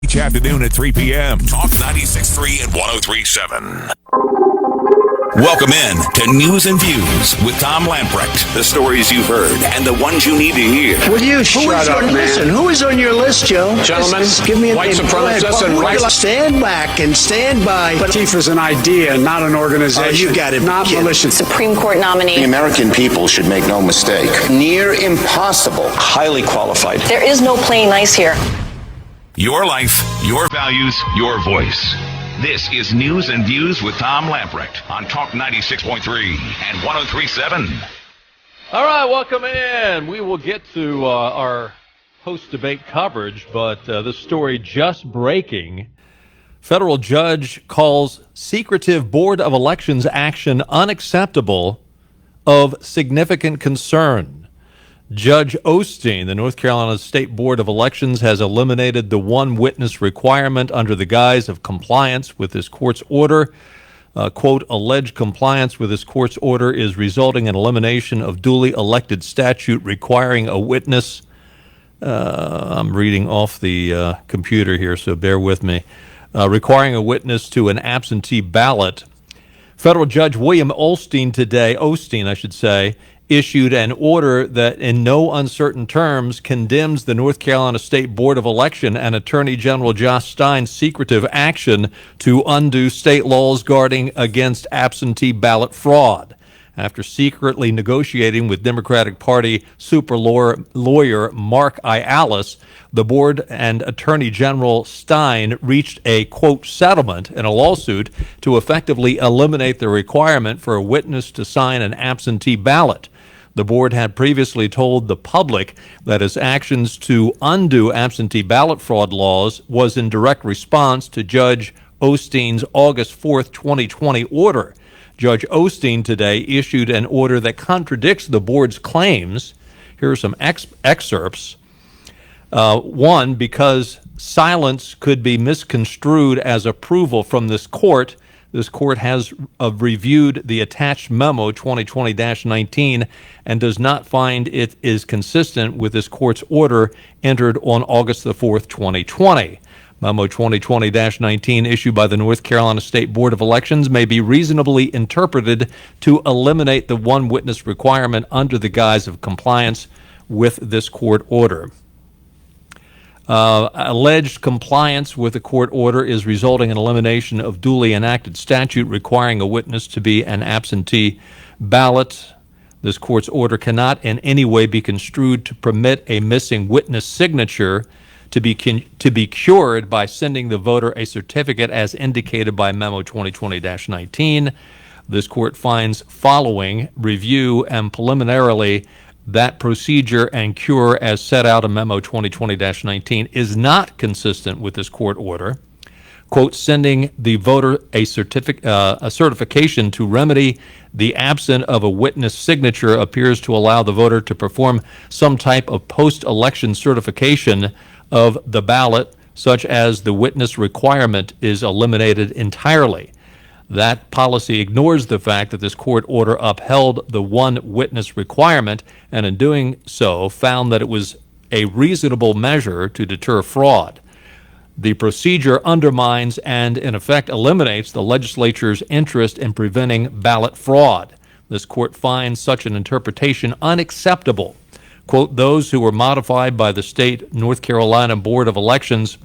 Each afternoon at 3 p.m. Talk 96.3 and 103.7. Welcome in to News and Views with Tom Lamprecht. The stories you've heard and the ones you need to hear. Will you shut up, man? Listen, who is on your list, Joe? Gentlemen, give me white supremacists and right. Stand back and stand by. But Antifa is an idea, not an organization. You got it. Not militia. Supreme Court nominee. The American people should make no mistake. Near impossible. Highly qualified. There is no playing nice here. Your life, your values, your voice. This is News and Views with Tom Lamprecht on Talk 96.3 and 103.7. All right, welcome in. We will get to our post-debate coverage, but this story just breaking. Federal judge calls secretive Board of Elections action unacceptable, of significant concern. Judge Osteen, the North Carolina State Board of Elections, has eliminated the one witness requirement under the guise of compliance with this court's order. Quote, alleged compliance with this court's order is resulting in elimination of duly elected statute requiring a witness. I'm reading off the computer here, so bear with me. Requiring a witness to an absentee ballot. Federal Judge William Osteen, issued an order that in no uncertain terms condemns the North Carolina State Board of Election and Attorney General Josh Stein's secretive action to undo state laws guarding against absentee ballot fraud. After secretly negotiating with Democratic Party super lawyer Mark I. Alice, the board and Attorney General Stein reached a, quote, settlement in a lawsuit to effectively eliminate the requirement for a witness to sign an absentee ballot. The board had previously told the public that its actions to undo absentee ballot fraud laws was in direct response to Judge Osteen's August 4th, 2020 order. Judge Osteen today issued an order that contradicts the board's claims. Here are some excerpts. One, because silence could be misconstrued as approval from this court. This court has reviewed the attached memo 2020-19 and does not find it is consistent with this court's order entered on August the 4th, 2020. Memo 2020-19 issued by the North Carolina State Board of Elections may be reasonably interpreted to eliminate the one witness requirement under the guise of compliance with this court order. Alleged compliance with the court order is resulting in elimination of duly enacted statute requiring a witness to be an absentee ballot. This court's order cannot in any way be construed to permit a missing witness signature to be cured by sending the voter a certificate as indicated by Memo 2020-19. This court finds following review and preliminarily that procedure and cure as set out in Memo 2020-19 is not consistent with this court order. Quote, sending the voter a certification to remedy the absence of a witness signature appears to allow the voter to perform some type of post-election certification of the ballot, such as the witness requirement is eliminated entirely. That policy ignores the fact that this court order upheld the one witness requirement and in doing so found that it was a reasonable measure to deter fraud. The procedure undermines and in effect eliminates the legislature's interest in preventing ballot fraud. This court finds such an interpretation unacceptable. Quote, those who were modified by the state North Carolina Board of Elections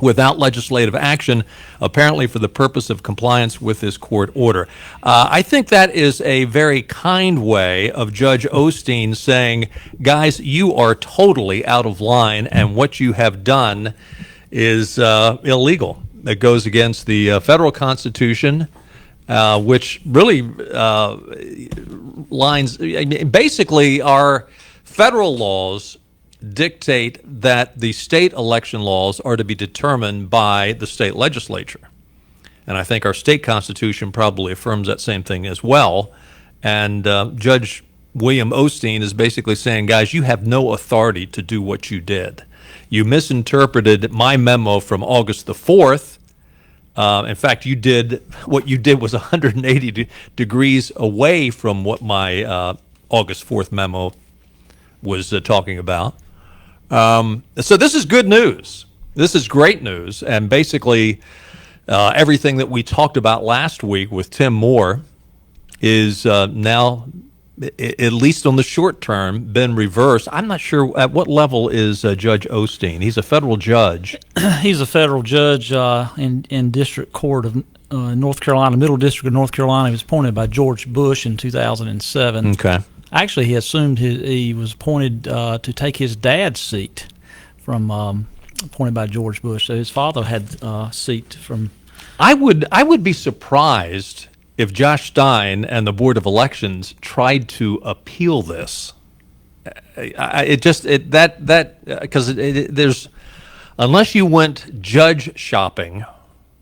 without legislative action, apparently for the purpose of compliance with this court order. I think that is a very kind way of Judge Osteen saying, guys, you are totally out of line, and what you have done is illegal. It goes against the federal Constitution, which really basically our federal laws dictate that the state election laws are to be determined by the state legislature. And I think our state constitution probably affirms that same thing as well. And Judge William Osteen is basically saying, guys, you have no authority to do what you did. You misinterpreted my memo from August the 4th. In fact, what you did was 180 degrees away from what my August 4th memo was talking about. So this is good news. This is great news, and basically everything that we talked about last week with Tim Moore is now, at least on the short term, been reversed. I'm not sure at what level is Judge Osteen. He's a federal judge. He's a federal judge in District Court of North Carolina, Middle District of North Carolina. He was appointed by George Bush in 2007. Okay. Actually, he assumed he was appointed to take his dad's seat from appointed by George Bush. So his father had a seat from. I would be surprised if Josh Stein and the Board of Elections tried to appeal this. There's, unless you went judge shopping,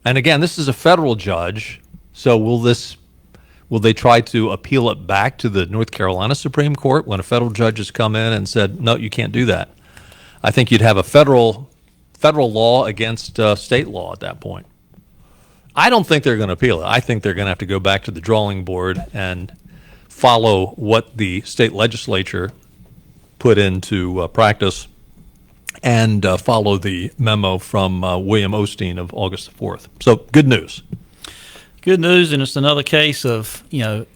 and again, this is a federal judge, so will they try to appeal it back to the North Carolina Supreme Court when a federal judge has come in and said, no, you can't do that? I think you'd have a federal law against state law at that point. I don't think they're going to appeal it. I think they're going to have to go back to the drawing board and follow what the state legislature put into practice and follow the memo from William Osteen of August 4th. So good news. Good news, and it's another case of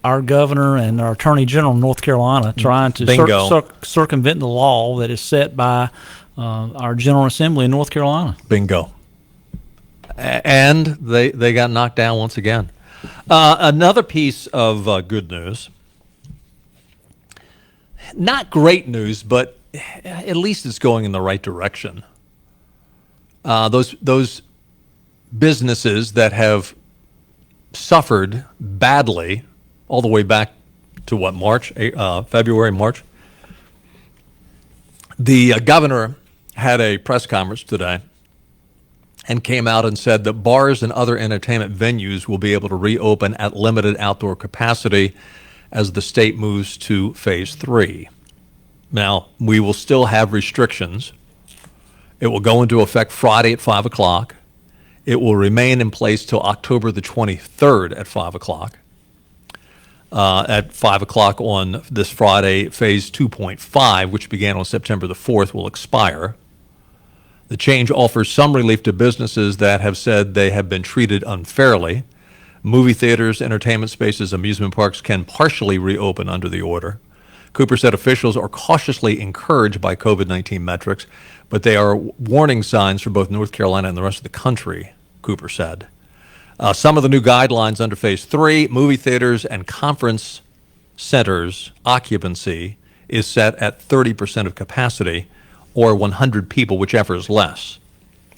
our governor and our attorney general in North Carolina trying to circumvent the law that is set by our General Assembly in North Carolina. Bingo. And they got knocked down once again. Another piece of good news. Not great news, but at least it's going in the right direction. Those businesses that have suffered badly all the way back to February, March. The governor had a press conference today and came out and said that bars and other entertainment venues will be able to reopen at limited outdoor capacity as the state moves to phase 3. Now, we will still have restrictions. It will go into effect Friday at 5 o'clock. It will remain in place till October the 23rd at 5 o'clock. At 5 o'clock on this Friday, phase 2.5, which began on September the 4th, will expire. The change offers some relief to businesses that have said they have been treated unfairly. Movie theaters, entertainment spaces, amusement parks can partially reopen under the order. Cooper said officials are cautiously encouraged by COVID-19 metrics, but they are warning signs for both North Carolina and the rest of the country, Cooper said. Some of the new guidelines under Phase 3, movie theaters and conference centers occupancy is set at 30% of capacity, or 100 people, whichever is less.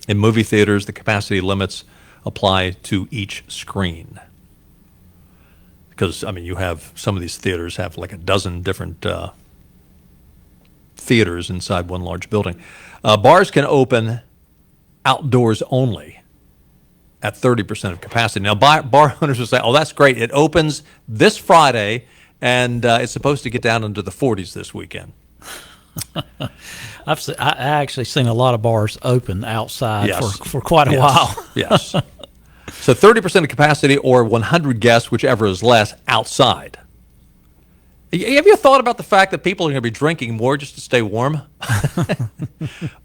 In movie theaters, the capacity limits apply to each screen. Because, you have some of these theaters have like a dozen different theaters inside one large building. Bars can open outdoors only at 30% of capacity. Now, bar owners will say, oh, that's great. It opens this Friday, and it's supposed to get down into the 40s this weekend. I actually seen a lot of bars open outside for quite a while. Yes. So 30% of capacity or 100 guests, whichever is less, outside. Have you thought about the fact that people are going to be drinking more just to stay warm?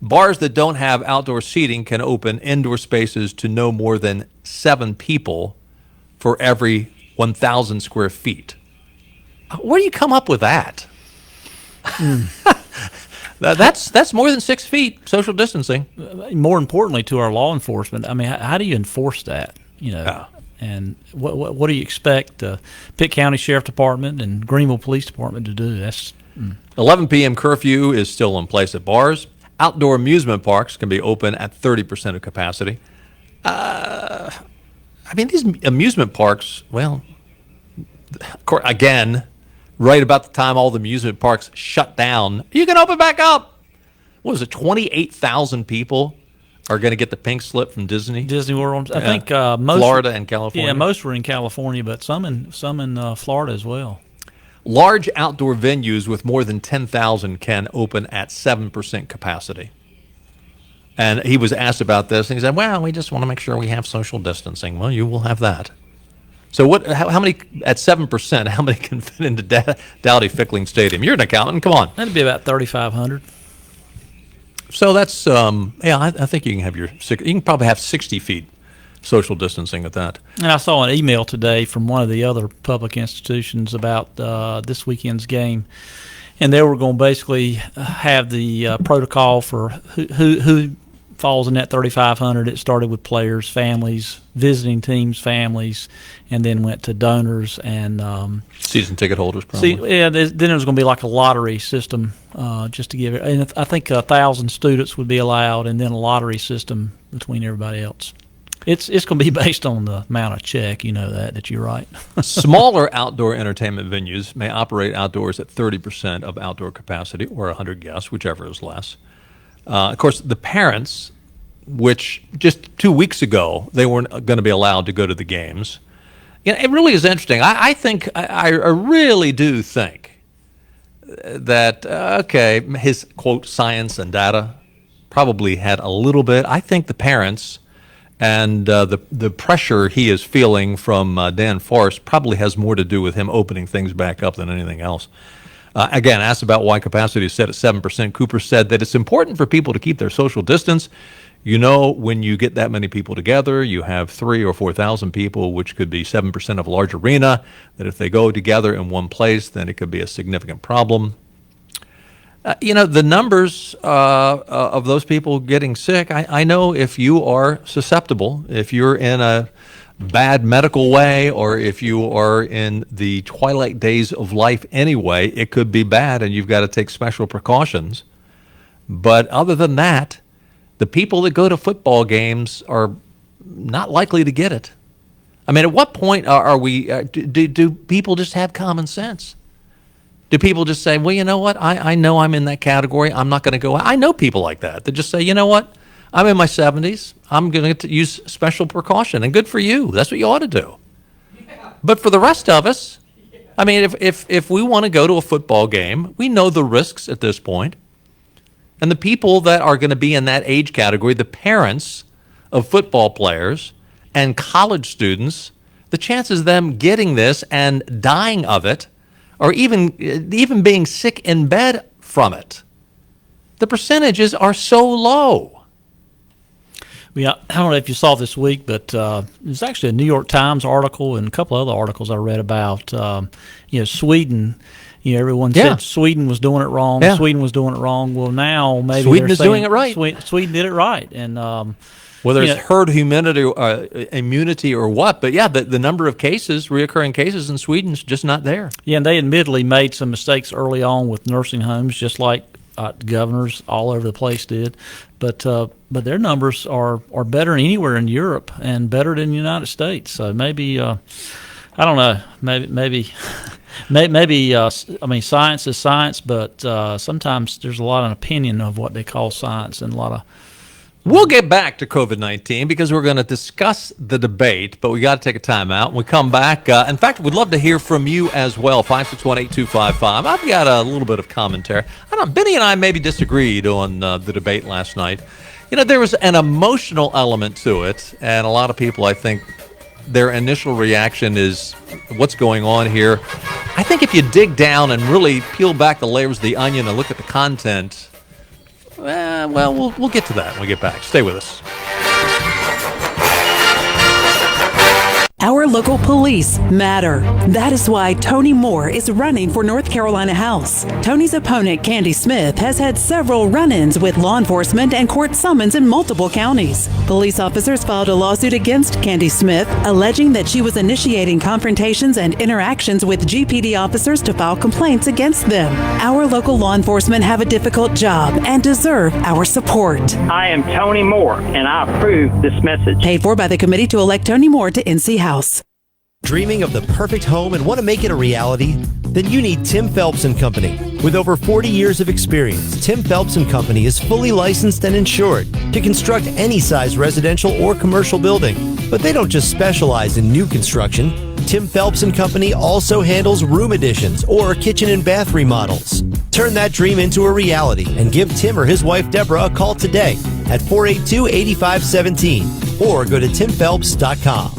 Bars that don't have outdoor seating can open indoor spaces to no more than 7 people for every 1,000 square feet. Where do you come up with that? That's more than 6 feet social distancing. More importantly, to our law enforcement, how do you enforce that? And what do you expect Pitt County Sheriff Department and Greenville Police Department to do? 11 p.m. curfew is still in place at bars. Outdoor amusement parks can be open at 30% of capacity. These amusement parks, well, again, right about the time all the amusement parks shut down, you can open back up. What was it, 28,000 people are going to get the pink slip from Disney World? I think most Florida and California. Yeah, most were in California, but some in Florida as well. Large outdoor venues with more than 10,000 can open at 7% capacity. And he was asked about this, and he said, well, we just want to make sure we have social distancing. Well, you will have that. So how many, at 7%, how many can fit into Dowdy Fickling Stadium? You're an accountant. Come on. That'd be about 3,500. So that's I think you can have you can probably have 60 feet social distancing at that. And I saw an email today from one of the other public institutions about this weekend's game, and they were going to basically have the protocol for who falls in that 3,500. It started with players, families, visiting teams, families, and then went to donors and season ticket holders. Probably. Then there was going to be like a lottery system just to give it. And I think 1,000 students would be allowed, and then a lottery system between everybody else. It's going to be based on the amount of check, you know that you're right. Smaller outdoor entertainment venues may operate outdoors at 30% of outdoor capacity or 100 guests, whichever is less. Of course, the parents, which just 2 weeks ago, they weren't going to be allowed to go to the games. You know, it really is interesting. I think, I really do think that, his, quote, science and data probably had a little bit. I think the parents and the pressure he is feeling from Dan Forrest probably has more to do with him opening things back up than anything else. Again, asked about why capacity is set at 7%, Cooper said that it's important for people to keep their social distance. You know, when you get that many people together, you have 3,000 or 4,000 people, which could be 7% of a large arena, that if they go together in one place, then it could be a significant problem. The numbers of those people getting sick, I know if you are susceptible, if you're in a bad medical way, or if you are in the twilight days of life anyway, it could be bad and you've got to take special precautions. But other than that, the people that go to football games are not likely to get it. I mean, at what point are we, do people just have common sense? Do people just say, well, you know what, I know I'm in that category, I'm not going to go out? I know people like that just say, you know what, I'm in my 70s, I'm going to use special precaution, and good for you. That's what you ought to do. Yeah. But for the rest of us, I mean, if we want to go to a football game, we know the risks at this point. And the people that are going to be in that age category, the parents of football players and college students, the chances of them getting this and dying of it, or even being sick in bed from it, the percentages are so low. Yeah, I don't know if you saw this week, but there's actually a New York Times article and a couple other articles I read about Sweden. Everyone said Sweden was doing it wrong. Yeah. Sweden was doing it wrong. Well, now maybe Sweden is doing it right. Sweden did it right, and whether it's herd immunity or what, but the number of cases, reoccurring cases in Sweden is just not there. Yeah, and they admittedly made some mistakes early on with nursing homes, just like governors all over the place did. But their numbers are better than anywhere in Europe and better than the United States. So maybe I don't know. Maybe I mean, science is science, but sometimes there's a lot of opinion of what they call science and a lot of. We'll get back to COVID-19 because we're going to discuss the debate, but we got to take a time out. When we come back, in fact, we'd love to hear from you as well, 561-8255. I've got a little bit of commentary. Benny and I maybe disagreed on the debate last night. There was an emotional element to it, and a lot of people, I think, their initial reaction is, what's going on here? I think if you dig down and really peel back the layers of the onion and look at the content, we'll get to that when we get back. Stay with us. Our local police matter. That is why Tony Moore is running for North Carolina House. Tony's opponent, Candy Smith, has had several run-ins with law enforcement and court summons in multiple counties. Police officers filed a lawsuit against Candy Smith, alleging that she was initiating confrontations and interactions with GPD officers to file complaints against them. Our local law enforcement have a difficult job and deserve our support. I am Tony Moore, and I approve this message. Paid for by the committee to elect Tony Moore to NC House. Dreaming of the perfect home and want to make it a reality? Then you need Tim Phelps & Company. With over 40 years of experience, Tim Phelps & Company is fully licensed and insured to construct any size residential or commercial building. But they don't just specialize in new construction. Tim Phelps & Company also handles room additions or kitchen and bath remodels. Turn that dream into a reality and give Tim or his wife Deborah a call today at 482-8517 or go to timphelps.com.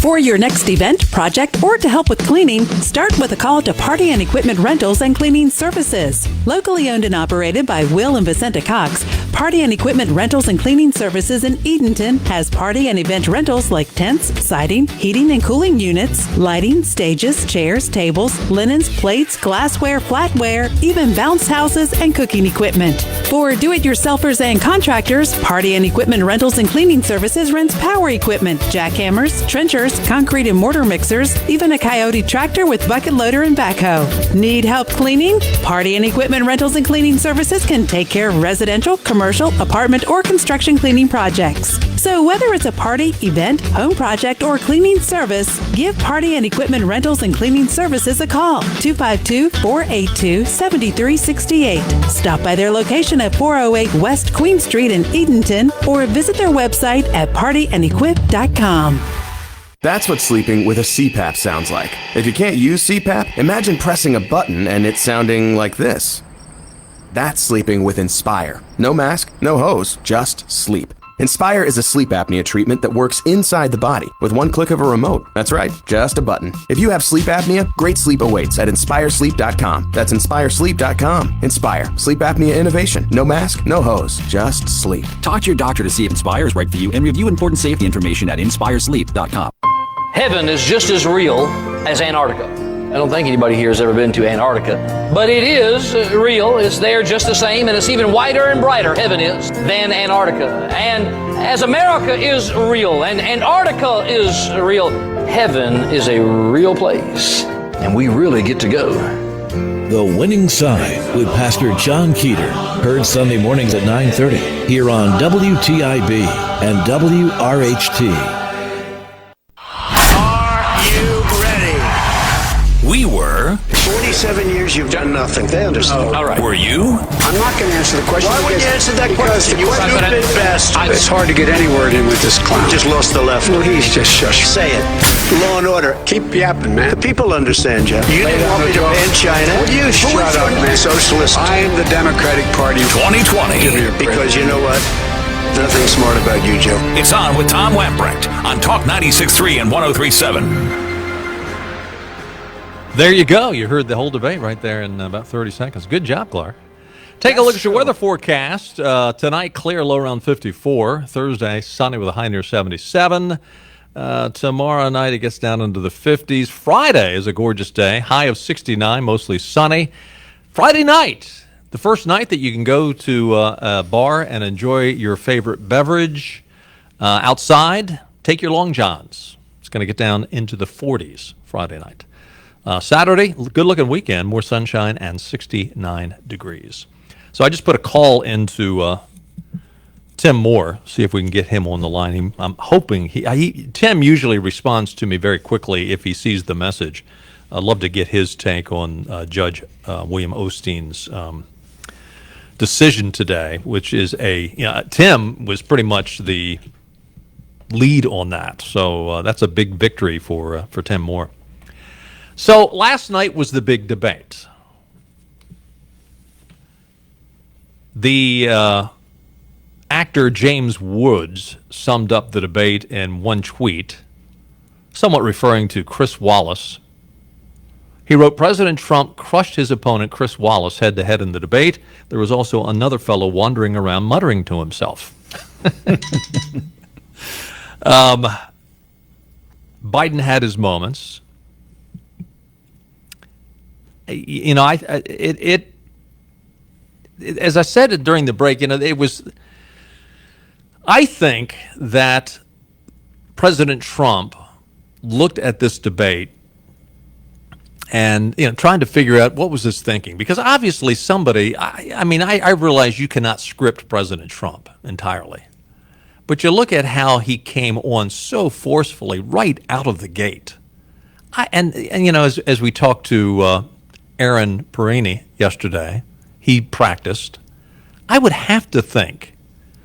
For your next event, project, or to help with cleaning, start with a call to Party and Equipment Rentals and Cleaning Services. Locally owned and operated by Will and Vicenta Cox, Party and Equipment Rentals and Cleaning Services in Edenton has party and event rentals like tents, siding, heating and cooling units, lighting, stages, chairs, tables, linens, plates, glassware, flatware, even bounce houses and cooking equipment. For do-it-yourselfers and contractors, Party and Equipment Rentals and Cleaning Services rents power equipment, jackhammers, trenchers, concrete and mortar mixers, even a Coyote tractor with bucket loader and backhoe. Need help cleaning? Party and Equipment Rentals and Cleaning Services can take care of residential, commercial, apartment, or construction cleaning projects. So whether it's a party, event, home project, or cleaning service, give Party and Equipment Rentals and Cleaning Services a call. 252-482-7368. Stop by their location at 408 West Queen Street in Edenton or visit their website at partyandequip.com. That's what sleeping with a CPAP sounds like. If you can't use CPAP, imagine pressing a button and it sounding like this. That's sleeping with Inspire. No mask, no hose, just sleep. Inspire is a sleep apnea treatment that works inside the body with one click of a remote. That's right, just a button. If you have sleep apnea, great sleep awaits at InspireSleep.com. That's InspireSleep.com. Inspire. Sleep apnea innovation. No mask, no hose, just sleep. Talk to your doctor to see if Inspire is right for you and review important safety information at InspireSleep.com. Heaven is just as real as Antarctica. I don't think anybody here has ever been to Antarctica, but it is real. It's there just the same, and it's even whiter and brighter, heaven is, than Antarctica. And as America is real and Antarctica is real, heaven is a real place, and we really get to go. The Winning Side with Pastor John Keeter, heard Sunday mornings at 9:30 here on WTIB and WRHT. We were. 47 years you've done nothing. They understand. All right. Were you? I'm not going to answer the question. Why would you answer that question? You've been best. It's hard to get any word in with this clown. Just lost the left. Well, he's just shush. Say it. Law and order. Keep yapping, man. The people understand, Jeff. You didn't want me to ban China. Will you shut up, man? Socialist. I am the Democratic Party. 2020. Because you know what? Nothing smart about you, Joe. It's on with Tom Lamprecht on Talk 96.3 and 103.7. There you go. You heard the whole debate right there in about 30 seconds. Good job, Clark. Take a look at your weather forecast. Tonight, clear, low around 54. Thursday, sunny with a high near 77. Tomorrow night, it gets down into the 50s. Friday is a gorgeous day, high of 69, mostly sunny. Friday night, the first night that you can go to a bar and enjoy your favorite beverage outside, take your long johns. It's going to get down into the 40s Friday night. Saturday, good-looking weekend, more sunshine and 69 degrees. So I just put a call into Tim Moore, see if we can get him on the line. I'm hoping Tim usually responds to me very quickly if he sees the message. I'd love to get his take on Judge William Osteen's decision today, which is Tim was pretty much the lead on that. So that's a big victory for Tim Moore. So last night was the big debate. The actor James Woods summed up the debate in one tweet, somewhat referring to Chris Wallace. He wrote, President Trump crushed his opponent Chris Wallace head-to-head in the debate. There was also another fellow wandering around muttering to himself. Biden had his moments. You know, as I said during the break, I think that President Trump looked at this debate and, trying to figure out what was his thinking. Because obviously somebody, I realize you cannot script President Trump entirely. But you look at how he came on so forcefully right out of the gate. As we talked to Aaron Perini yesterday, he practiced. I would have to think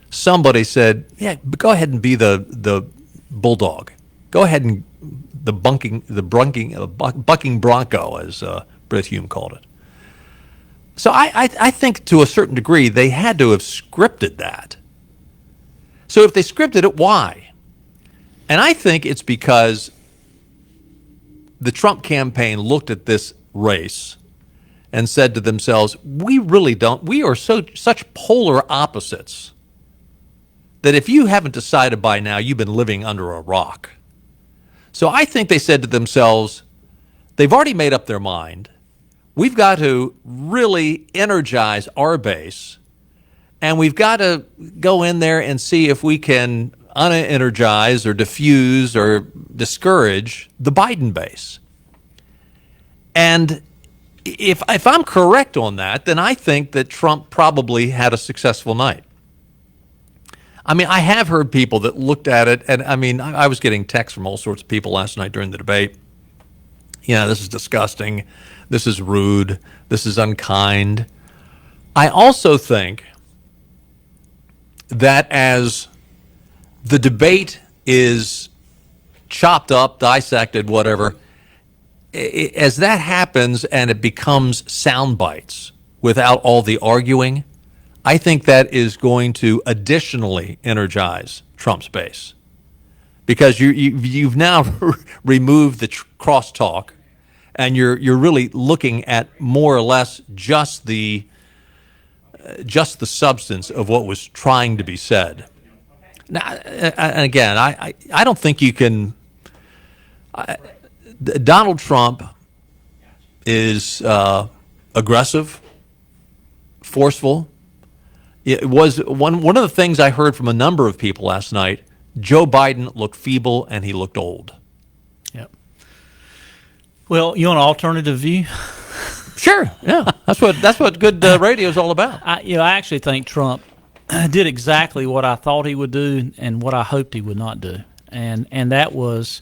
somebody said, "Yeah, go ahead and be the bulldog. Go ahead and bucking bronco," as Britt Hume called it. So I think to a certain degree they had to have scripted that. So if they scripted it, why? And I think it's because the Trump campaign looked at this race and said to themselves, we are such polar opposites that if you haven't decided by now, you've been living under a rock. So I think they said to themselves, they've already made up their mind. We've got to really energize our base, and we've got to go in there and see if we can unenergize or diffuse or discourage the Biden base. And if I'm correct on that, then I think that Trump probably had a successful night. I mean, I have heard people that looked at it, and I mean, I was getting texts from all sorts of people last night during the debate. This is disgusting. This is rude. This is unkind. I also think that as the debate is chopped up, dissected, whatever, as that happens and it becomes sound bites without all the arguing, I think that is going to additionally energize Trump's base, because you've now removed the crosstalk, and you're really looking at more or less just the substance of what was trying to be said. Now, and again, I don't think you can. Donald Trump is aggressive, forceful. It was one of the things I heard from a number of people last night. Joe Biden looked feeble and he looked old. Yep. Well, you want an alternative view? Sure. Yeah, that's what good radio is all about. I actually think Trump did exactly what I thought he would do and what I hoped he would not do, and that was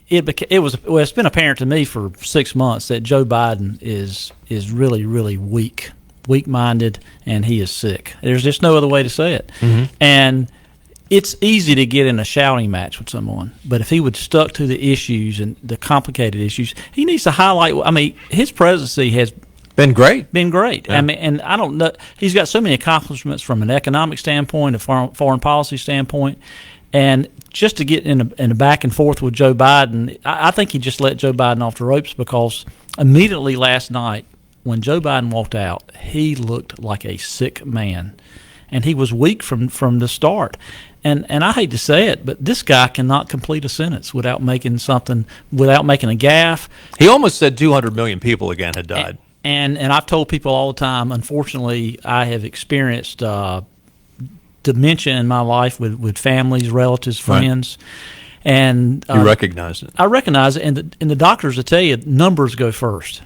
it's been apparent to me for 6 months that Joe Biden is really, really weak-minded, and he is sick. There's just no other way to say it. Mm-hmm. And it's easy to get in a shouting match with someone, but if he would stuck to the issues and the complicated issues, he needs to highlight. I mean, his presidency has been great. Yeah. I mean, and I don't know. He's got so many accomplishments from an economic standpoint, a foreign policy standpoint, and just to get in a back and forth with Joe Biden, I think he just let Joe Biden off the ropes, because immediately last night when Joe Biden walked out, he looked like a sick man, and he was weak from the start. And I hate to say it, but this guy cannot complete a sentence without making a gaffe. He almost said 200 million people again had died. And I've told people all the time, unfortunately, I have experienced dementia in my life with families, relatives, friends. Right. And you recognize it. I recognize it, and the doctors will tell you numbers go first.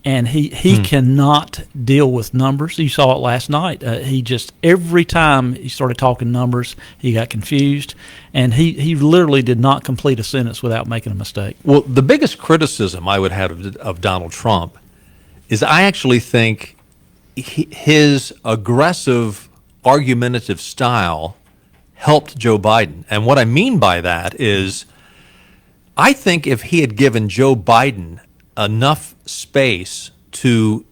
And he cannot deal with numbers. You saw it last night. He just, every time he started talking numbers, he got confused, and he literally did not complete a sentence without making a mistake. Well, the biggest criticism I would have of Donald Trump is I actually think his aggressive, argumentative style helped Joe Biden. And what I mean by that is I think if he had given Joe Biden enough space to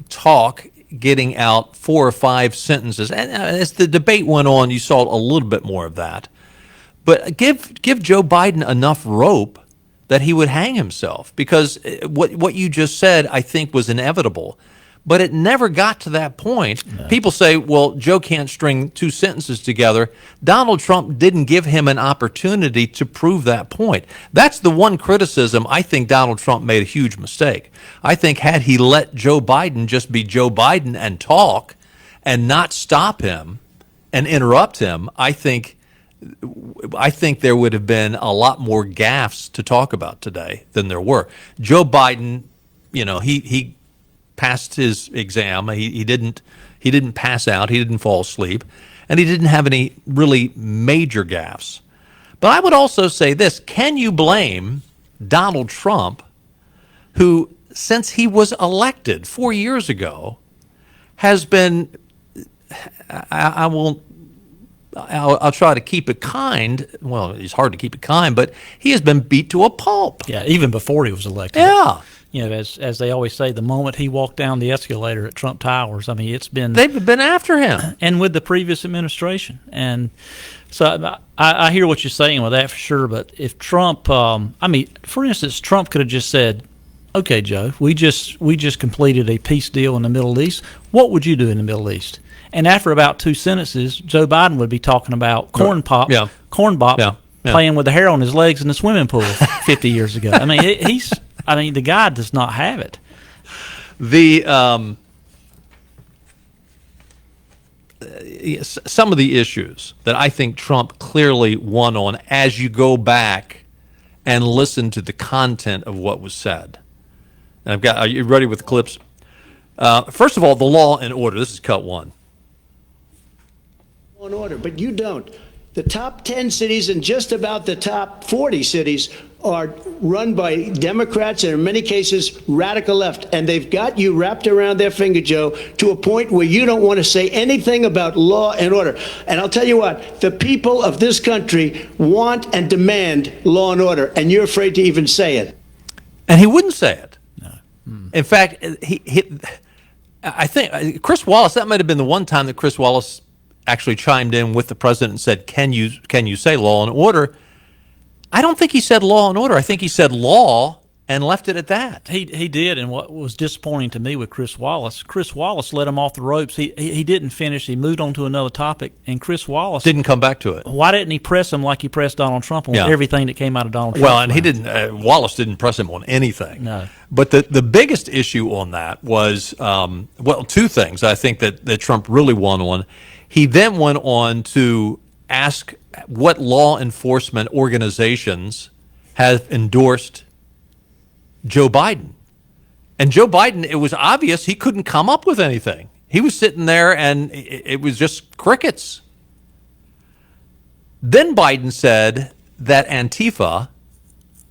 talk, getting out 4 or 5 sentences, and as the debate went on, you saw a little bit more of that. But give Joe Biden enough rope that he would hang himself, because what you just said, I think, was inevitable. But it never got to that point. No. People say, well, Joe can't string 2 sentences together. Donald Trump didn't give him an opportunity to prove that point. That's the one criticism I think Donald Trump made a huge mistake. I think had he let Joe Biden just be Joe Biden and talk and not stop him and interrupt him, I think there would have been a lot more gaffes to talk about today than there were. Joe Biden, he passed his exam. He didn't pass out. He didn't fall asleep, and he didn't have any really major gaffes. But I would also say this: can you blame Donald Trump, who, since he was elected 4 years ago, has been? I'll try to keep it kind. Well, it's hard to keep it kind, but he has been beat to a pulp. Yeah, even before he was elected. Yeah. as they always say, the moment he walked down the escalator at Trump Towers, I mean, they've been after him, and with the previous administration, and so I hear what you're saying with that for sure. But if Trump, for instance, Trump could have just said, "Okay, Joe, we just completed a peace deal in the Middle East. What would you do in the Middle East?" And after about 2 sentences, Joe Biden would be talking about corn bop playing with the hair on his legs in the swimming pool 50 years ago. I mean, the guy does not have it. Some of the issues that I think Trump clearly won on, as you go back and listen to the content of what was said. And are you ready with the clips? First of all, the law and order. This is cut one. Law and order, but you don't. The top 10 cities and just about the top 40 cities are run by Democrats and in many cases radical left. And they've got you wrapped around their finger, Joe, to a point where you don't want to say anything about law and order. And I'll tell you what, the people of this country want and demand law and order, and you're afraid to even say it. And he wouldn't say it. No. In fact, I think Chris Wallace, that might have been the one time that Chris Wallace actually chimed in with the president and said, can you say law and order? I don't think he said law and order. I think he said law and left it at that. He did, and what was disappointing to me with Chris Wallace let him off the ropes. He didn't finish. He moved on to another topic, and Chris Wallace didn't come back to it. Why didn't he press him like he pressed Donald Trump on everything that came out of Donald Trump? Well, and he didn't. Wallace didn't press him on anything. No. But the biggest issue on that was, two things I think that Trump really won on. He then went on to ask what law enforcement organizations have endorsed Joe Biden. And Joe Biden, it was obvious he couldn't come up with anything. He was sitting there and it was just crickets. Then Biden said that Antifa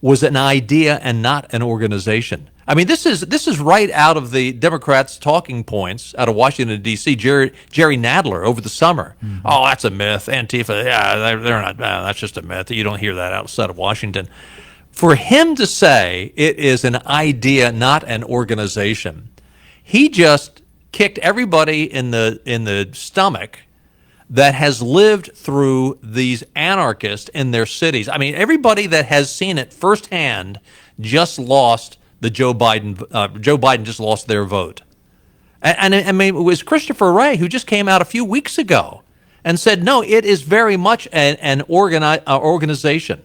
was an idea and not an organization. I mean, this is right out of the Democrats' talking points out of Washington, D.C. Jerry Nadler over the summer. Mm-hmm. Oh, that's a myth. Antifa, they're not. That's just a myth. You don't hear that outside of Washington. For him to say it is an idea, not an organization, he just kicked everybody in the stomach that has lived through these anarchists in their cities. I mean, everybody that has seen it firsthand just lost the Joe Biden. Joe Biden just lost their vote. And I mean, it was Christopher Wray who just came out a few weeks ago and said, no, it is very much an organization.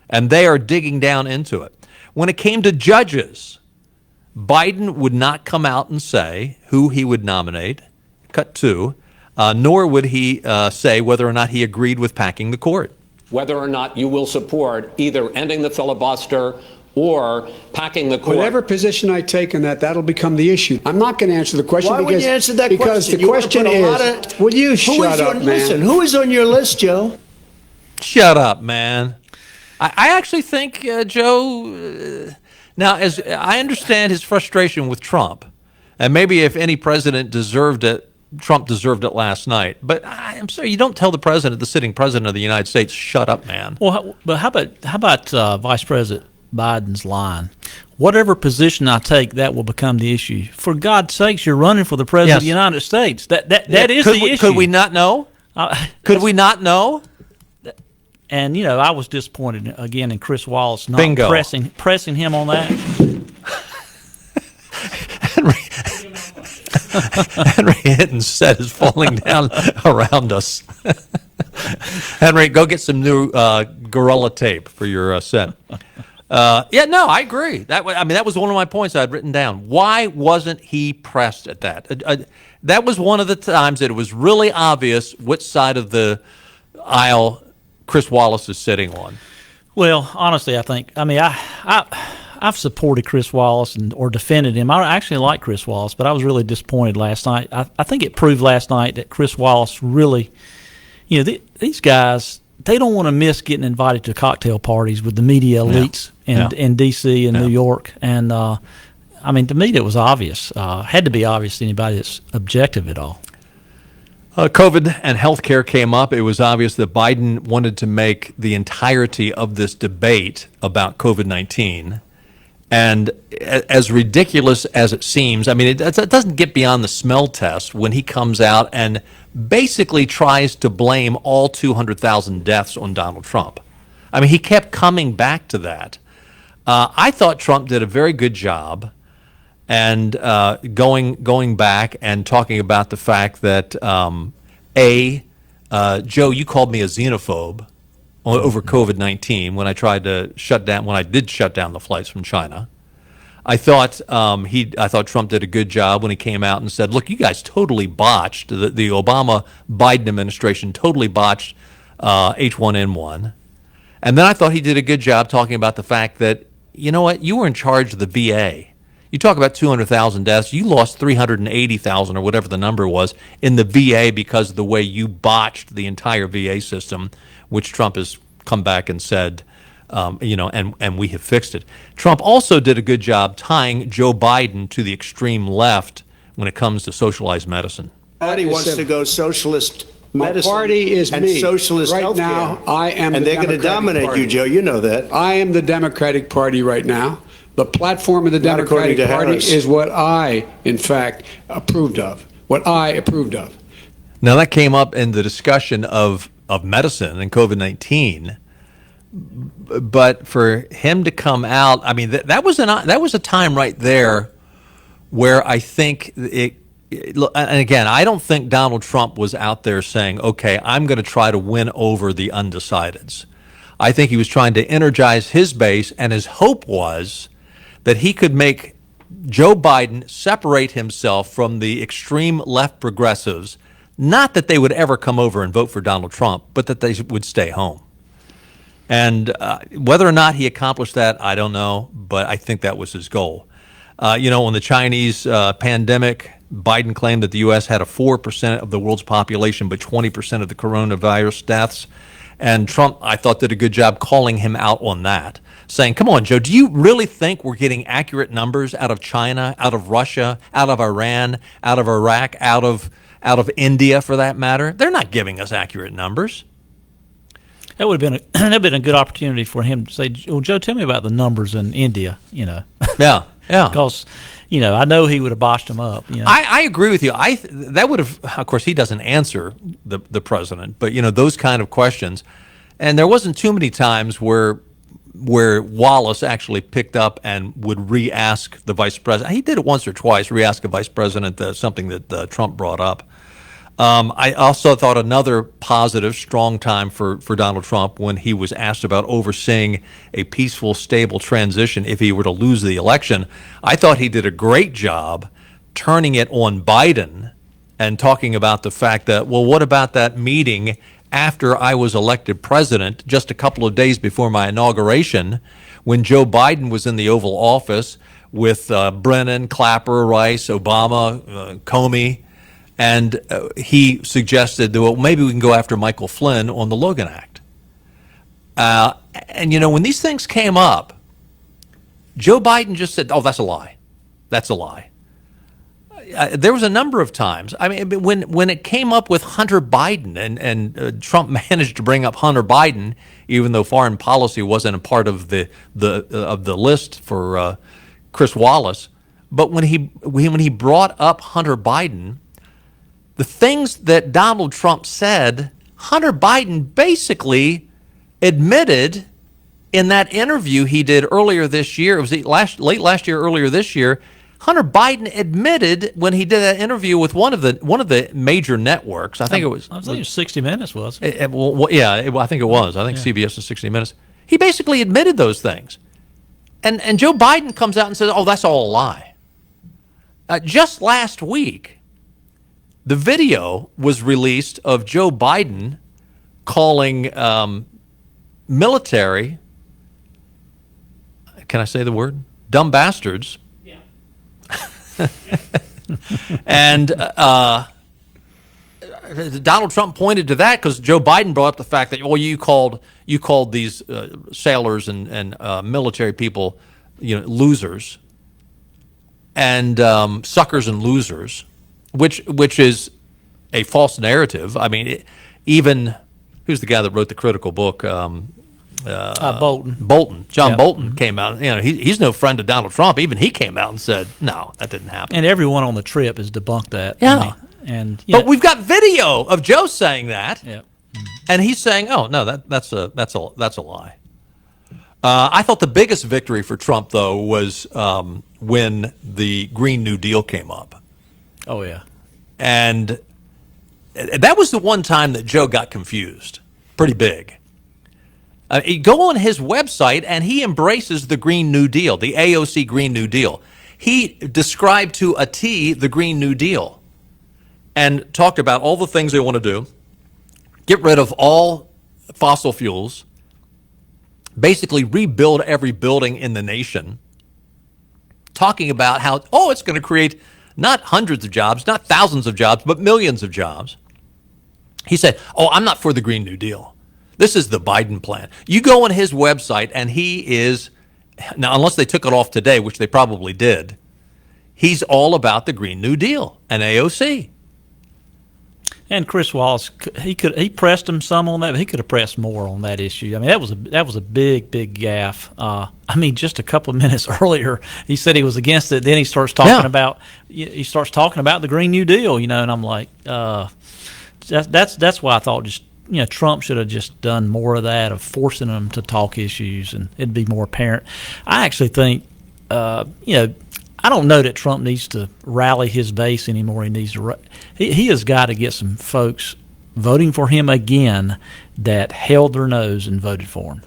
And they are digging down into it. When it came to judges, Biden would not come out and say who he would nominate, cut two, nor would he say whether or not he agreed with packing the court. Whether or not you will support either ending the filibuster or packing the court. Whatever position I take on that'll become the issue. I'm not going to answer the question. Why would you answer that because question? The question is, will you shut up, man? Listen, who is on your list, Joe? Shut up, man. I actually think Joe, now as I understand his frustration with Trump, and maybe if any president deserved it, Trump deserved it last night. But I'm sorry, you don't tell the sitting president of the United States, shut up, man. Well, but how about Vice President Biden's line? Whatever position I take, that will become the issue. For God's sakes, you're running for the president of the United States. That is the issue. Could we not know? Could we not know? And I was disappointed again in Chris Wallace not pressing him on that. Henry Hitton's set is falling down around us. Henry, go get some new Gorilla tape for your set. I agree. That was one of my points I had written down. Why wasn't he pressed at that? That was one of the times that it was really obvious which side of the aisle Chris Wallace is sitting on. Well, honestly, I've supported Chris Wallace or defended him. I actually like Chris Wallace, but I was really disappointed last night. I think it proved last night that Chris Wallace really, these guys, they don't want to miss getting invited to cocktail parties with the media elites in D.C. and New York. And, to me, it was obvious. Had to be obvious to anybody that's objective at all. COVID and healthcare came up. It was obvious that Biden wanted to make the entirety of this debate about COVID-19. And as ridiculous as it seems, I mean, it doesn't get beyond the smell test when he comes out and basically tries to blame all 200,000 deaths on Donald Trump. I mean, he kept coming back to that. I thought Trump did a very good job and going back and talking about the fact that, Joe, you called me a xenophobe over COVID-19 when I did shut down the flights from China. I thought Trump did a good job when he came out and said, "Look, you guys totally botched the Obama-Biden administration totally botched H1N1." And then I thought he did a good job talking about the fact that, you know what, you were in charge of the VA. You talk about 200,000 deaths. You lost 380,000 or whatever the number was in the VA because of the way you botched the entire VA system, which Trump has come back and said, and we have fixed it. Trump also did a good job tying Joe Biden to the extreme left when it comes to socialized medicine. Party wants to go socialist medicine. My party is and me. socialist right healthcare. now. I am, and the they're going to dominate Party. you, Joe. You know that. I am the Democratic Party right now. The platform of the Not according Democratic to Party Harris. is what I, in fact, approved of. What I approved of. Now that came up in the discussion of medicine and COVID-19, but for him to come out, I mean, that was a time right there where I think and again, I don't think Donald Trump was out there saying, "Okay, I'm going to try to win over the undecideds." I think he was trying to energize his base, and his hope was that he could make Joe Biden separate himself from the extreme left progressives. Not that they would ever come over and vote for Donald Trump, but that they would stay home. And whether or not he accomplished that, I don't know, but I think that was his goal. On the Chinese pandemic, Biden claimed that the U.S. had a 4% of the world's population, but 20% of the coronavirus deaths. And Trump, I thought, did a good job calling him out on that, saying, "Come on, Joe, do you really think we're getting accurate numbers out of China, out of Russia, out of Iran, out of Iraq, out of India, for that matter? They're not giving us accurate numbers." That would have been a good opportunity for him to say, "Well, Joe, tell me about the numbers in India." Yeah. Because, I know he would have botched them up. I agree with you. That would have, of course, he doesn't answer the president, but those kind of questions, and there wasn't too many times where Wallace actually picked up and would re-ask the vice president. He did it once or twice, re-ask a vice president something that Trump brought up. I also thought another positive, strong time for Donald Trump when he was asked about overseeing a peaceful, stable transition if he were to lose the election. I thought he did a great job turning it on Biden and talking about the fact that, well, what about that meeting after I was elected president, just a couple of days before my inauguration, when Joe Biden was in the Oval Office with Brennan, Clapper, Rice, Obama, Comey, and he suggested that, well, maybe we can go after Michael Flynn on the Logan Act. And when these things came up, Joe Biden just said, "Oh, that's a lie. That's a lie." There was a number of times. I mean, when it came up with Hunter Biden, and Trump managed to bring up Hunter Biden, even though foreign policy wasn't a part of the list for Chris Wallace. But when he brought up Hunter Biden, the things that Donald Trump said, Hunter Biden basically admitted in that interview he did earlier this year. It was late last year, earlier this year. Hunter Biden admitted when he did that interview with one of the major networks. I think it was 60 Minutes, was it? I think it was. I think CBS is 60 Minutes. He basically admitted those things, and Joe Biden comes out and says, "Oh, that's all a lie." Just last week, the video was released of Joe Biden calling military, can I say the word? Dumb bastards. Yeah. And Donald Trump pointed to that because Joe Biden brought up the fact that, well, you called these sailors and military people, losers and suckers and losers. Which is a false narrative. I mean, even who's the guy that wrote the critical book? Bolton. John Bolton came out. He's no friend of Donald Trump. Even he came out and said, no, that didn't happen. And everyone on the trip has debunked that. Yeah. But we've got video of Joe saying that. Yeah. And he's saying, oh, no, that's a lie. I thought the biggest victory for Trump, though, was when the Green New Deal came up. Oh, yeah. And that was the one time that Joe got confused pretty big. You go on his website, and he embraces the Green New Deal, the AOC Green New Deal. He described to a T the Green New Deal and talked about all the things they want to do, get rid of all fossil fuels, basically rebuild every building in the nation, talking about how, it's going to create not hundreds of jobs, not thousands of jobs, but millions of jobs. He said, I'm not for the Green New Deal. This is the Biden plan. You go on his website, and he is, now unless they took it off today, which they probably did, he's all about the Green New Deal and AOC. And Chris Wallace, he pressed him some on that, but he could have pressed more on that issue. I mean, that was a big gaffe. Just a couple of minutes earlier, he said he was against it. Then he starts talking about the Green New Deal, and I'm like, that's why I thought Trump should have just done more of that, of forcing them to talk issues, and it'd be more apparent. I actually think, I don't know that Trump needs to rally his base anymore. He has got to get some folks voting for him again that held their nose and voted for him.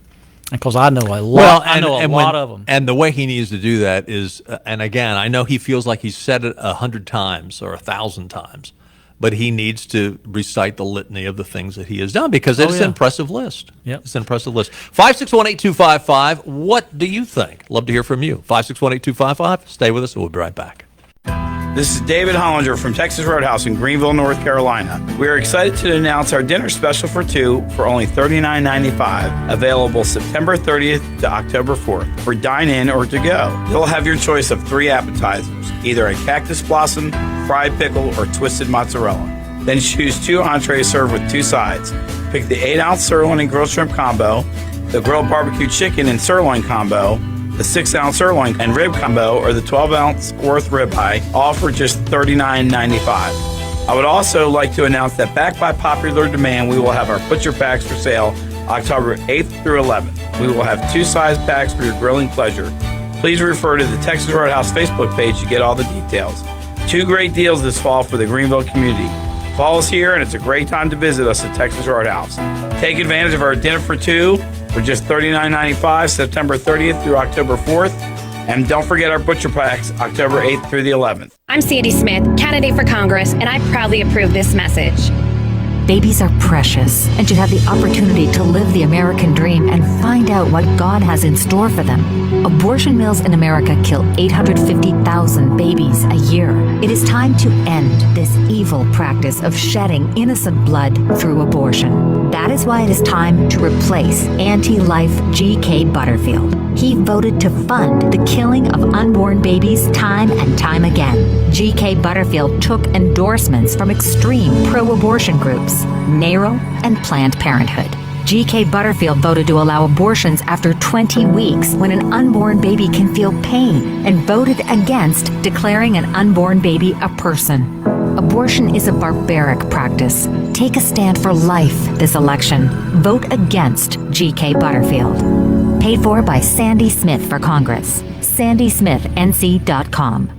Because I know a lot. I know a lot of them. And the way he needs to do that is, and again, I know he feels like he's said it 100 times or 1,000 times, but he needs to recite the litany of the things that he has done, because it's an impressive list. Yep. It's an impressive list. 5618255. What do you think? Love to hear from you. 5618255. Stay with us. We'll be right back. This is David Hollinger from Texas Roadhouse in Greenville, North Carolina. We are excited to announce our dinner special for two for only $39.95, available September 30th to October 4th for dine-in or to go. You'll have your choice of 3 appetizers, either a cactus blossom, fried pickle, or twisted mozzarella. Then choose 2 entrees served with 2 sides. Pick the 8-ounce sirloin and grilled shrimp combo, the grilled barbecue chicken and sirloin combo, the 6-ounce sirloin and rib combo, or the 12-ounce worth ribeye, all for just $39.95. I would also like to announce that, backed by popular demand, we will have our butcher packs for sale October 8th through 11th. We will have 2 size packs for your grilling pleasure. Please refer to the Texas Roadhouse Facebook page to get all the details. 2 great deals this fall for the Greenville community. Fall is here, and it's a great time to visit us at Texas Roadhouse. Take advantage of our dinner for 2 for just $39.95, September 30th through October 4th. And don't forget our butcher packs, October 8th through the 11th. I'm Sandy Smith, candidate for Congress, and I proudly approve this message. Babies are precious and should have the opportunity to live the American dream and find out what God has in store for them. Abortion mills in America kill 850,000 babies a year. It is time to end this evil practice of shedding innocent blood through abortion. That is why it is time to replace anti-life G.K. Butterfield. He voted to fund the killing of unborn babies time and time again. G.K. Butterfield took endorsements from extreme pro-abortion groups, NARAL and Planned Parenthood. G.K. Butterfield voted to allow abortions after 20 weeks when an unborn baby can feel pain, and voted against declaring an unborn baby a person. Abortion is a barbaric practice. Take a stand for life this election. Vote against G.K. Butterfield. Paid for by Sandy Smith for Congress. SandySmithNC.com.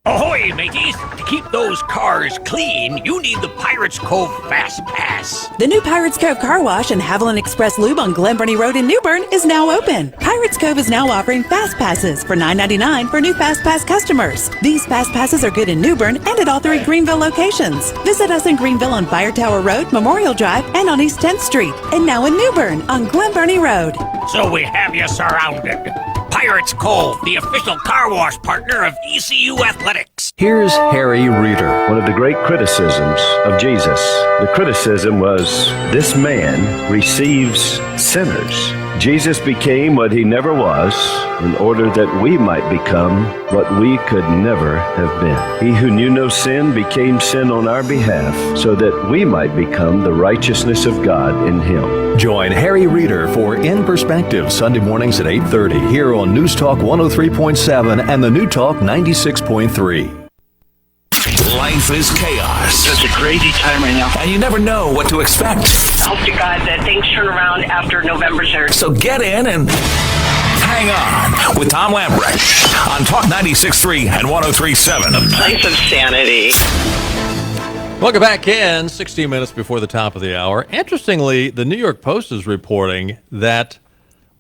Ahoy, mateys! To keep those cars clean, you need the Pirates Cove Fast Pass. The new Pirates Cove Car Wash and Haviland Express Lube on Glen Burnie Road in New Bern is now open. Pirates Cove is now offering Fast Passes for $9.99 for new Fast Pass customers. These Fast Passes are good in New Bern and at all 3 Greenville locations. Visit us in Greenville on Fire Tower Road, Memorial Drive, and on East 10th Street. And now in New Bern on Glen Burnie Road. So we have you surrounded. Pirates Cove, the official car wash partner of ECU Athletics. Here's Harry Reeder, one of the great criticisms of Jesus. The criticism was, this man receives sinners. Jesus became what he never was in order that we might become what we could never have been. He who knew no sin became sin on our behalf so that we might become the righteousness of God in him. Join Harry Reeder for In Perspective Sunday mornings at 8:30 here on News Talk 103.7 and the New Talk 96.3. Life is chaos. It's a crazy time right now. And you never know what to expect. I hope to God that things turn around after November 3rd. So get in and hang on with Tom Lamprecht on Talk 96.3 and 103.7. A place of sanity. Welcome back in, 16 minutes before the top of the hour. Interestingly, the New York Post is reporting that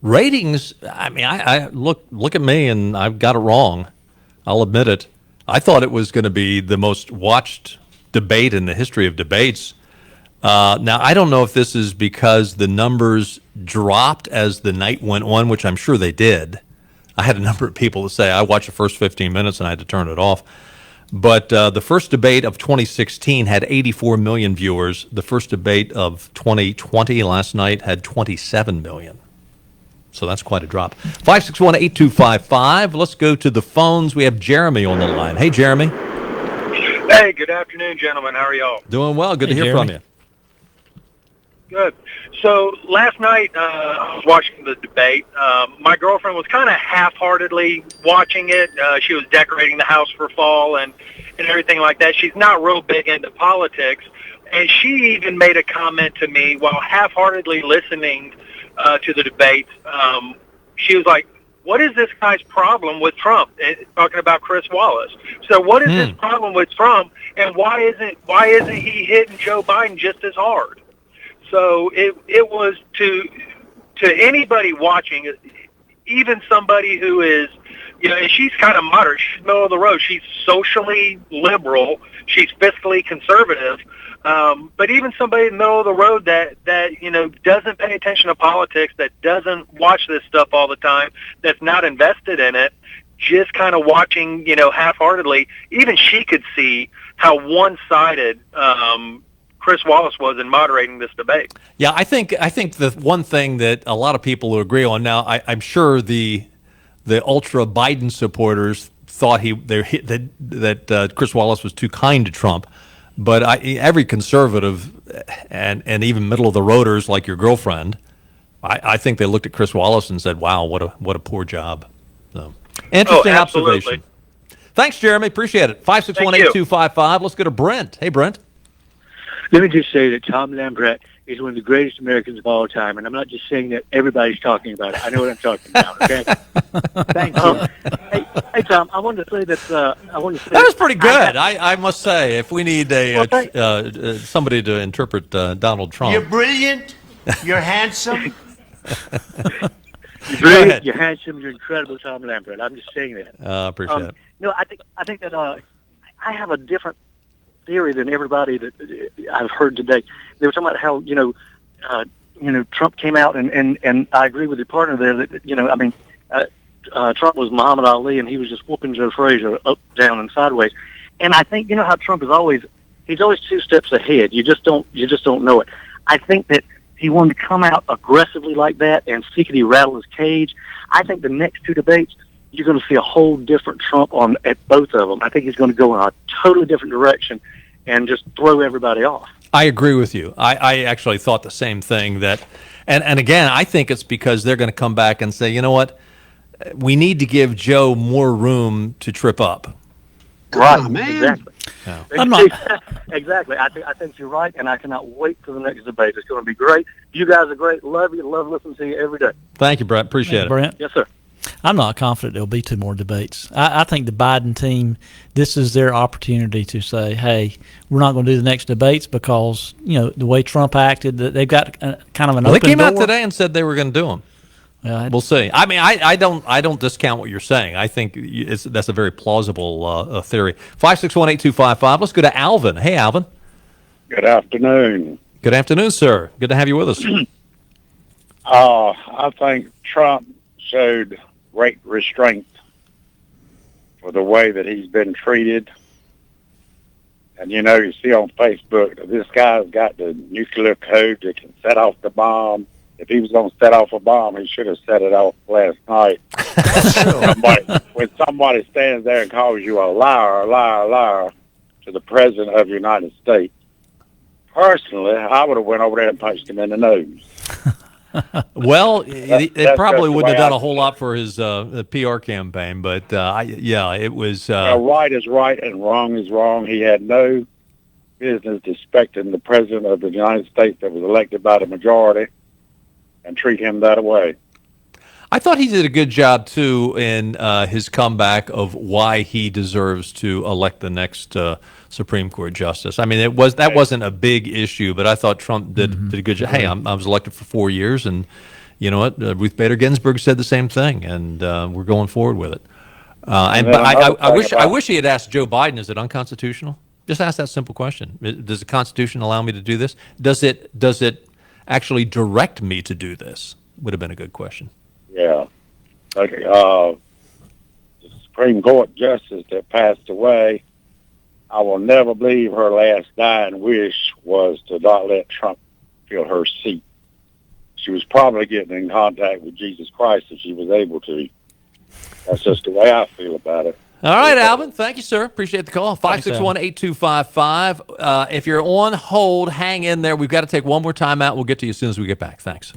ratings, I look at me and I've got it wrong. I'll admit it. I thought it was going to be the most watched debate in the history of debates. Now, I don't know if this is because the numbers dropped as the night went on, which I'm sure they did. I had a number of people that say I watched the first 15 minutes and I had to turn it off. But the first debate of 2016 had 84 million viewers. The first debate of 2020 last night had 27 million. So that's quite a drop. 561-8255. Let's go to the phones. We have Jeremy on the line. Hey, Jeremy. Hey, good afternoon, gentlemen. How are y'all? Doing well. Good to hear from you. Good. So last night I was watching the debate. My girlfriend was kind of half-heartedly watching it. She was decorating the house for fall and everything like that. She's not real big into politics. And she even made a comment to me while half-heartedly listening to the debate. She was like, what is this guy's problem with Trump? Talking about Chris Wallace. So what is his problem with Trump, and why isn't he hitting Joe Biden just as hard? So it was to anybody watching, even somebody who is, and she's kind of moderate. She's middle of the road. She's socially liberal. She's fiscally conservative. But even somebody in the middle of the road that doesn't pay attention to politics, that doesn't watch this stuff all the time, that's not invested in it, just kind of watching, half-heartedly, even she could see how one-sided Chris Wallace was in moderating this debate. Yeah, I think the one thing that a lot of people will agree on now, I'm sure the ultra Biden supporters thought that Chris Wallace was too kind to Trump. But every conservative and even middle of the roaders like your girlfriend, I think they looked at Chris Wallace and said, "Wow, what a poor job." So, interesting observation. Thanks, Jeremy. Appreciate it. 561-8255. Let's go to Brent. Hey, Brent. Let me just say that Tom Lamprecht is one of the greatest Americans of all time, and I'm not just saying that everybody's talking about it. I know what I'm talking about. Okay. Thank you. Hey, Tom. I wanted to say that. That was pretty good. I must say, if we need somebody to interpret Donald Trump, you're brilliant. You're handsome. You're brilliant. You're handsome. You're incredible, Tom Lamprecht. I'm just saying that. Appreciate it. No, I think that I have a different theory than everybody that I've heard today. They were talking about how Trump came out and I agree with your partner there that Trump was Muhammad Ali and he was just whooping Joe Frazier up, down, and sideways. And I think how Trump is always 2 steps ahead. You just don't know it. I think that he wanted to come out aggressively like that and see could he rattle his cage. I think the next 2 debates you're going to see a whole different Trump at both of them. I think he's going to go in a totally different direction and just throw everybody off. I agree with you. I actually thought the same thing. And again, I think it's because they're going to come back and say, you know what, we need to give Joe more room to trip up. Right, oh, man. Exactly. Yeah. I'm not. Exactly. I think you're right, and I cannot wait for the next debate. It's going to be great. You guys are great. Love you. Love listening to you every day. Thank you, Brent. Appreciate it. Brent. Yes, sir. I'm not confident there'll be 2 more debates. I think the Biden team, this is their opportunity to say, hey, we're not going to do the next debates because, the way Trump acted, that they've got kind of an open door. They came out today and said they were going to do them. We'll see. I mean, I don't discount what you're saying. I think that's a very plausible theory. 561-8255. Let's go to Alvin. Hey, Alvin. Good afternoon. Good afternoon, sir. Good to have you with us. I think Trump showed great restraint for the way that he's been treated. And, you see on Facebook that this guy's got the nuclear code that can set off the bomb. If he was going to set off a bomb, he should have set it off last night. When somebody stands there and calls you a liar to the President of the United States, Personally, I would have went over there and punched him in the nose. Well, they probably wouldn't have done a whole feel. lot for his PR campaign, but it was. Right is right and wrong is wrong. He had no business disrespecting the president of the United States that was elected by the majority and treat him that way. I thought he did a good job too in his comeback of why he deserves to elect the next Supreme Court justice. I mean, that wasn't a big issue, but I thought Trump did a good job. Hey, I was elected for 4 years, and you know what? Ruth Bader Ginsburg said the same thing, and we're going forward with it. I wish he had asked Joe Biden, is it unconstitutional? Just ask that simple question. Does the Constitution allow me to do this? Does it actually direct me to do this? Would have been a good question. Yeah. Okay. The Supreme Court justice that passed away, I will never believe her last dying wish was to not let Trump fill her seat. She was probably getting in contact with Jesus Christ if she was able to. That's just the way I feel about it. All right, Alvin. Thank you, sir. Appreciate the call. 561-8255. If you're on hold, hang in there. We've got to take one more time out. We'll get to you as soon as we get back. Thanks.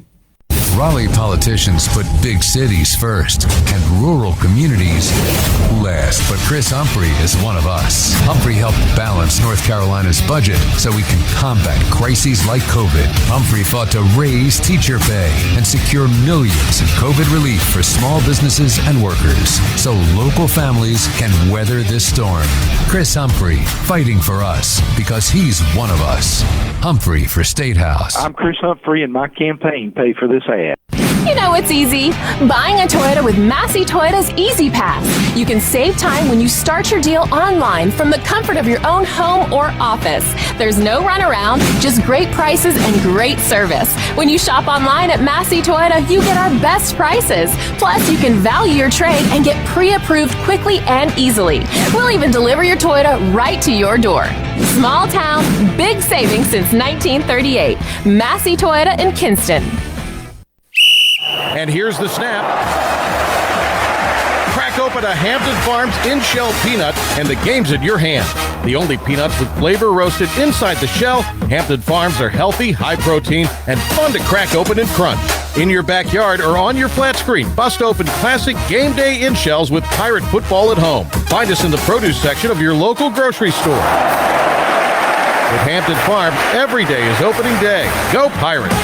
Raleigh politicians put big cities first and rural communities last. But Chris Humphrey is one of us. Humphrey helped balance North Carolina's budget so we can combat crises like COVID. Humphrey fought to raise teacher pay and secure millions in COVID relief for small businesses and workers so local families can weather this storm. Chris Humphrey, fighting for us because he's one of us. Humphrey for State House. I'm Chris Humphrey, and my campaign paid for this ad. You know it's easy. Buying a Toyota with Massey Toyota's Easy Pass. You can save time when you start your deal online from the comfort of your own home or office. There's no runaround, just great prices and great service. When you shop online at Massey Toyota, you get our best prices. Plus, you can value your trade and get pre-approved quickly and easily. We'll even deliver your Toyota right to your door. Small town, big savings since 1938. Massey Toyota in Kinston. And here's the snap. Crack open a Hampton Farms in-shell peanut, and the game's in your hand. The only peanuts with flavor roasted inside the shell, Hampton Farms are healthy, high protein, and fun to crack open and crunch. In your backyard or on your flat screen, bust open classic game day in-shells with Pirate football at home. Find us in the produce section of your local grocery store. With Hampton Farms, every day is opening day. Go Pirates!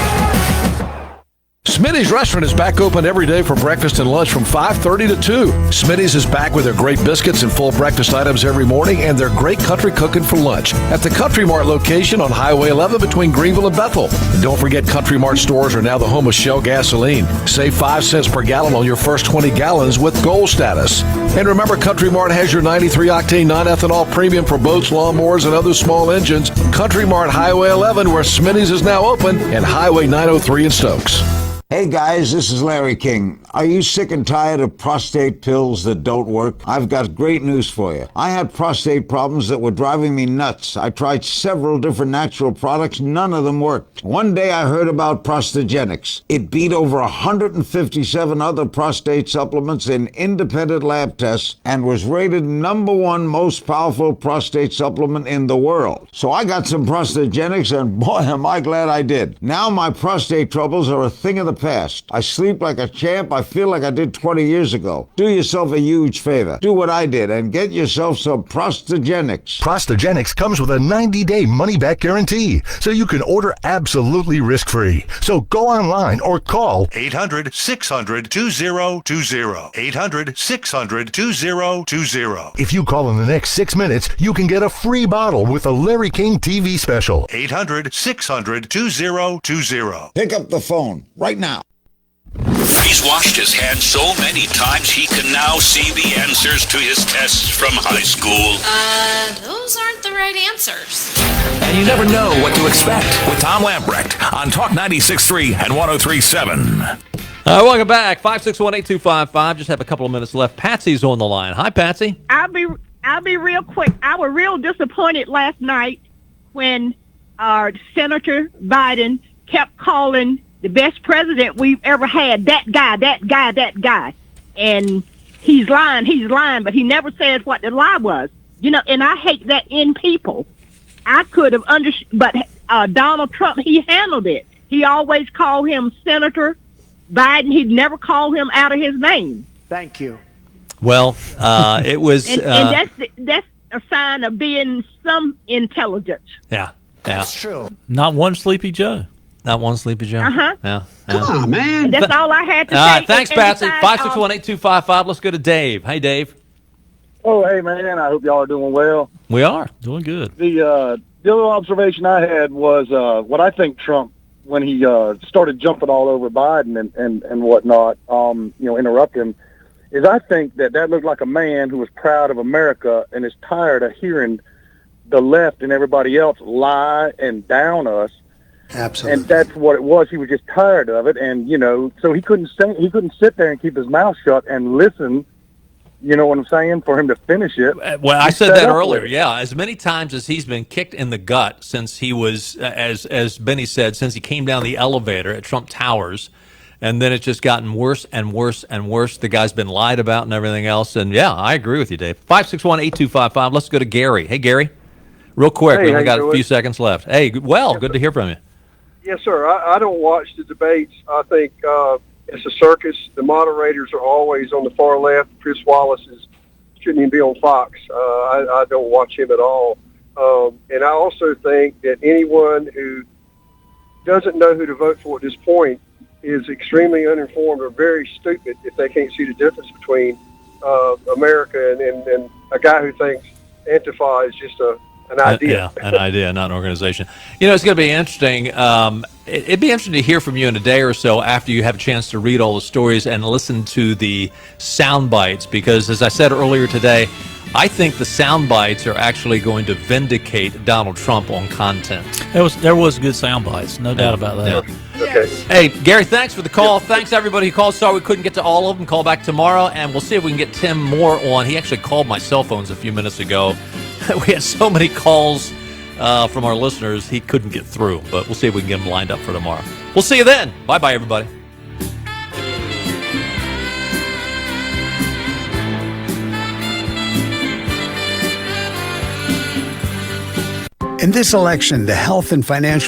Smitty's Restaurant is back open every day for breakfast and lunch from 5:30 to 2. Smitty's is back with their great biscuits and full breakfast items every morning and their great country cooking for lunch at the Country Mart location on Highway 11 between Greenville and Bethel. And don't forget, Country Mart stores are now the home of Shell gasoline. Save 5 cents per gallon on your first 20 gallons with gold status. And remember, Country Mart has your 93-octane non-ethanol premium for boats, lawnmowers, and other small engines. Country Mart Highway 11, where Smitty's is now open, and Highway 903 in Stokes. Hey guys, this is Larry King. Are you sick and tired of prostate pills that don't work? I've got great news for you. I had prostate problems that were driving me nuts. I tried several different natural products. None of them worked. One day I heard about Prostagenics. It beat over 157 other prostate supplements in independent lab tests and was rated #1 most powerful prostate supplement in the world. So I got some Prostagenics, and boy, am I glad I did. Now my prostate troubles are a thing of the past. I sleep like a champ. I feel like I did 20 years ago. Do yourself a huge favor. Do what I did and get yourself some Prostagenics. Prostagenics comes with a 90-day money-back guarantee, so you can order absolutely risk-free. So go online or call 800-600-2020. 800-600-2020. If you call in the next 6 minutes, you can get a free bottle with a Larry King TV special. 800-600-2020. Pick up the phone right now. He's washed his hands so many times he can now see the answers to his tests from high school. Those aren't the right answers. And you never know what to expect with Tom Lamprecht on Talk 96.3 and 103.7. Welcome back. 561-8255. Just have a couple of minutes left. Patsy's on the line. Hi, Patsy. I'll be real quick. I was real disappointed last night when Senator Biden kept calling the best president we've ever had, that guy. And he's lying, but he never says what the lie was. You know, and I hate that in people. I could have understood, but Donald Trump, he handled it. He always called him Senator Biden. He'd never call him out of his name. Thank you. Well, it was... and that's a sign of being some intelligence. Yeah. That's true. Not one Sleepy Joe. Not one Sleepy Joe. Uh-huh. Yeah. Come on, man. And that's all I had to say. All right, thanks, And Patsy. besides, 561-8255. Let's go to Dave. Hey, Dave. Oh, hey, man. I hope y'all are doing well. We are. Doing good. The other observation I had was what I think Trump, when he started jumping all over Biden and whatnot, interrupt him, is I think that looked like a man who was proud of America and is tired of hearing the left and everybody else lie and down us. Absolutely. And that's what it was. He was just tired of it, and so he couldn't sit there and keep his mouth shut and listen. You know what I'm saying? For him to finish it. Well, I said that earlier. Yeah, as many times as he's been kicked in the gut since he was, as Benny said, since he came down the elevator at Trump Towers, and then it's just gotten worse and worse and worse. The guy's been lied about and everything else. And yeah, I agree with you, Dave. 561-8255. Let's go to Gary. Hey, Gary. Real quick, Hey, we only how got you a few doing? seconds left. Hey, well, good to hear from you. Yes, sir. I don't watch the debates. I think it's a circus. The moderators are always on the far left. Chris Wallace shouldn't even be on Fox. I don't watch him at all. And I also think that anyone who doesn't know who to vote for at this point is extremely uninformed or very stupid if they can't see the difference between America and a guy who thinks Antifa is just an idea. Yeah, an idea, not an organization. It's going to be interesting. It'd be interesting to hear from you in a day or so after you have a chance to read all the stories and listen to the sound bites, because as I said earlier today, I think the sound bites are actually going to vindicate Donald Trump on content. There was good sound bites, no doubt about that. Yeah. Okay. Hey, Gary, thanks for the call. Thanks, everybody who called. Sorry we couldn't get to all of them. Call back tomorrow, and we'll see if we can get Tim Moore on. He actually called my cell phones a few minutes ago. We had so many calls from our listeners, he couldn't get through. But we'll see if we can get him lined up for tomorrow. We'll see you then. Bye-bye, everybody. In this election, the health and financial